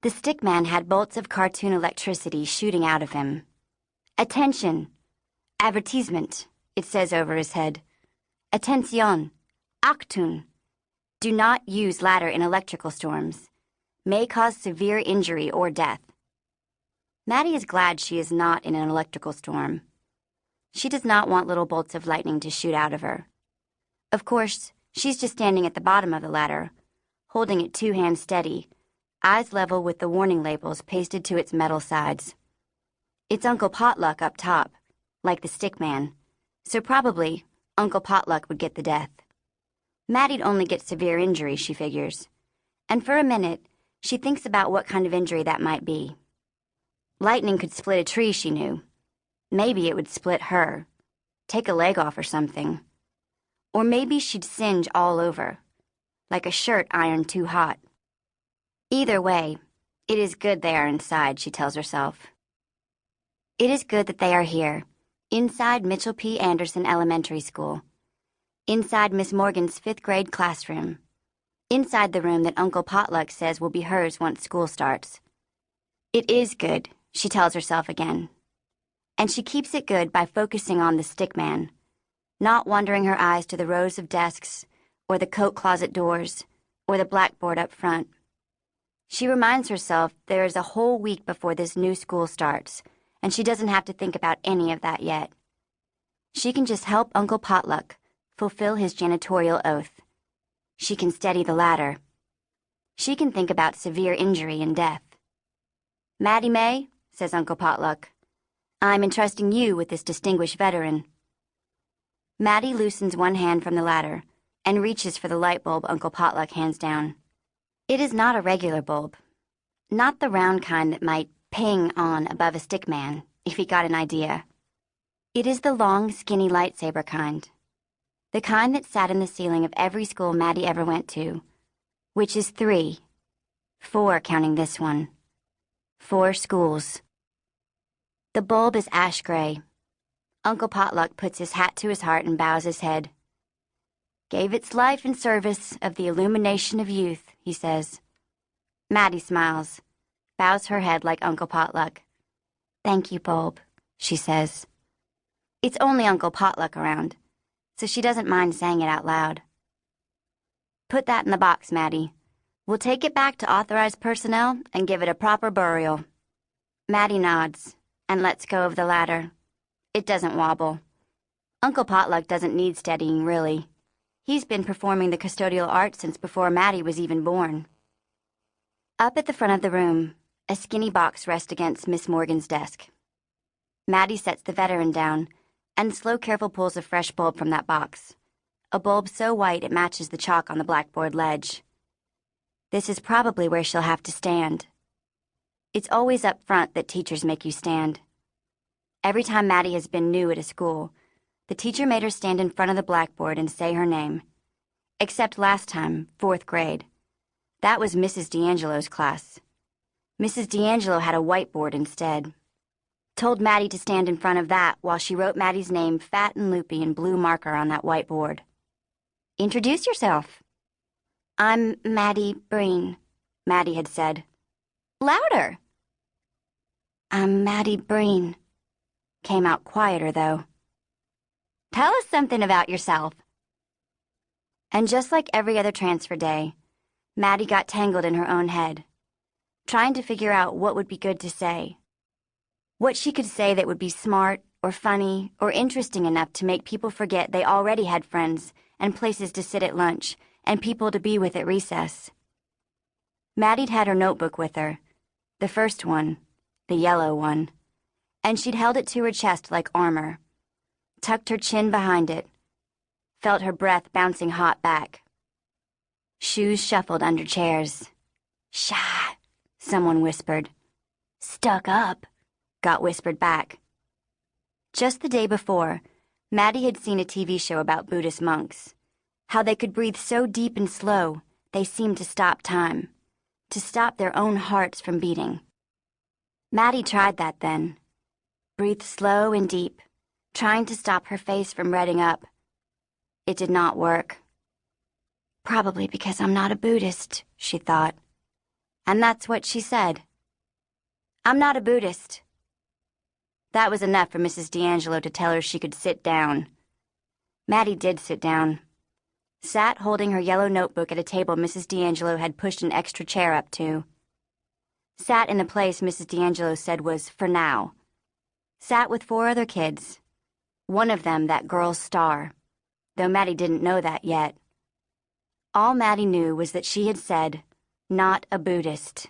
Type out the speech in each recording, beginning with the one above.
The stickman had bolts of cartoon electricity shooting out of him. "Attention! Advertisement," it says over his head. "Attention! Achtung! Do not use ladder in electrical storms. May cause severe injury or death." Mattie is glad she is not in an electrical storm. She does not want little bolts of lightning to shoot out of her. Of course, she's just standing at the bottom of the ladder, holding it 2 hands steady, eyes level with the warning labels pasted to its metal sides. It's Uncle Potluck up top, like the stickman, so probably Uncle Potluck would get the death. Mattie'd only get severe injury, she figures, and for a minute, she thinks about what kind of injury that might be. Lightning could split a tree, she knew. Maybe it would split her, take a leg off or something. Or maybe she'd singe all over, like a shirt ironed too hot. Either way, it is good they are inside, she tells herself. It is good that they are here, inside Mitchell P. Anderson Elementary School, inside Miss Morgan's 5th grade classroom, inside the room that Uncle Potluck says will be hers once school starts. It is good, she tells herself again. And she keeps it good by focusing on the stickman, not wandering her eyes to the rows of desks, or the coat closet doors, or the blackboard up front. She reminds herself there is a whole week before this new school starts, and she doesn't have to think about any of that yet. She can just help Uncle Potluck fulfill his janitorial oath. She can steady the ladder. She can think about severe injury and death. "Mattie May," says Uncle Potluck, "I'm entrusting you with this distinguished veteran." Mattie loosens one hand from the ladder and reaches for the light bulb Uncle Potluck hands down. It is not a regular bulb, not the round kind that might ping on above a stickman if he got an idea. It is the long, skinny lightsaber kind, the kind that sat in the ceiling of every school Mattie ever went to, which is 3, 4 counting this one, 4 schools. The bulb is ash gray. Uncle Potluck puts his hat to his heart and bows his head. "Gave its life in service of the illumination of youth," he says. Mattie smiles, bows her head like Uncle Potluck. "Thank you, bulb," she says. It's only Uncle Potluck around, so she doesn't mind saying it out loud. "Put that in the box, Mattie. We'll take it back to authorized personnel and give it a proper burial." Mattie nods and lets go of the ladder. It doesn't wobble. Uncle Potluck doesn't need steadying, really. He's been performing the custodial art since before Mattie was even born. Up at the front of the room, a skinny box rests against Miss Morgan's desk. Mattie sets the veteran down and slow, careful pulls a fresh bulb from that box, a bulb so white it matches the chalk on the blackboard ledge. This is probably where she'll have to stand. It's always up front that teachers make you stand. Every time Mattie has been new at a school, the teacher made her stand in front of the blackboard and say her name. Except last time, 4th grade. That was Mrs. D'Angelo's class. Mrs. D'Angelo had a whiteboard instead. Told Mattie to stand in front of that while she wrote Mattie's name fat and loopy in blue marker on that whiteboard. "Introduce yourself." "I'm Mattie Breen," Mattie had said. "Louder." "I'm Mattie Breen." Came out quieter, though. "Tell us something about yourself." And just like every other transfer day, Mattie got tangled in her own head, trying to figure out what would be good to say. What she could say that would be smart, or funny, or interesting enough to make people forget they already had friends and places to sit at lunch and people to be with at recess. Mattie'd had her notebook with her, the first one, the yellow one, and she'd held it to her chest like armor, tucked her chin behind it, felt her breath bouncing hot back. Shoes shuffled under chairs. "Shy," someone whispered. "Stuck up," got whispered back. Just the day before, Mattie had seen a TV show about Buddhist monks, how they could breathe so deep and slow they seemed to stop time, to stop their own hearts from beating. Mattie tried that then. Breathed slow and deep, trying to stop her face from redding up. It did not work. Probably because I'm not a Buddhist, she thought. And that's what she said. "I'm not a Buddhist." That was enough for Mrs. D'Angelo to tell her she could sit down. Mattie did sit down. Sat holding her yellow notebook at a table Mrs. D'Angelo had pushed an extra chair up to. Sat in the place Mrs. D'Angelo said was for now. Sat with 4 other kids. One of them that girl's star, though Mattie didn't know that yet. All Mattie knew was that she had said, "Not a Buddhist."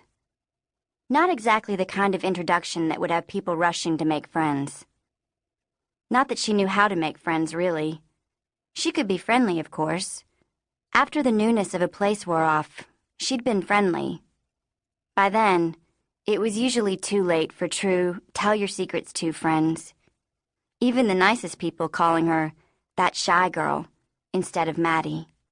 Not exactly the kind of introduction that would have people rushing to make friends. Not that she knew how to make friends, really. She could be friendly, of course. After the newness of a place wore off, she'd been friendly. By then, it was usually too late for true, tell-your-secrets-to friends. Even the nicest people calling her that shy girl instead of Mattie.